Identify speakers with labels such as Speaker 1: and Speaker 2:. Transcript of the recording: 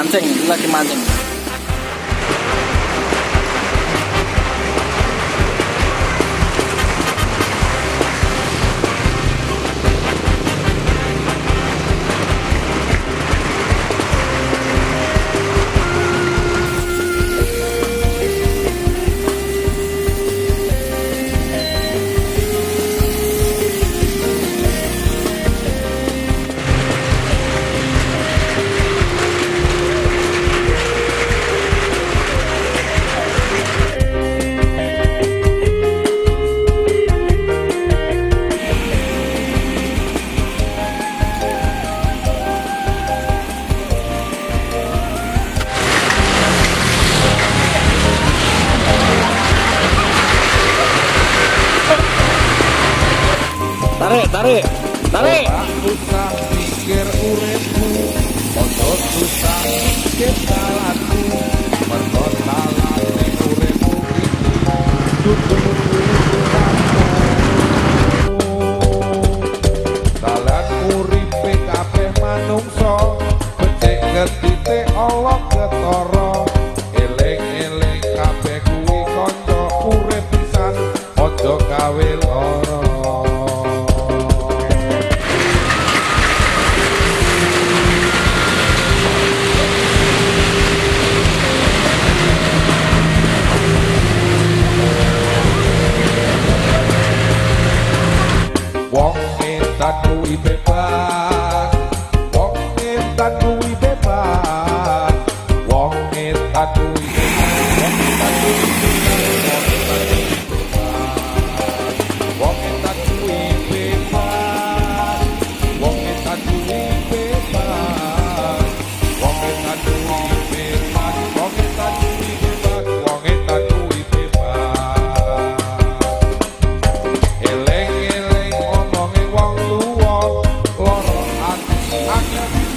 Speaker 1: mancing, lagi mancing. Tarik.
Speaker 2: Susah mikir uripmu, ojo susah mikir salahku. Mergo salahne uripmu iki dudu urusanmu. Dalan uripe kabeh manungsa, becik getite Allah ketara. Eling-eling kabeh kuwi kanca urip pisan, ojo gawe lara. Wong edan kuwi bebas, wong edan kuwi bebas, wong edan kuwi bebas, wong edan kuwi bebas, wong edan kuwi bebas, wong edan kuwi bebas, wong edan kuwi bebas, wong edan kuwi bebas. Eleng-eleng omonge wong tuwa, lara ati akeh.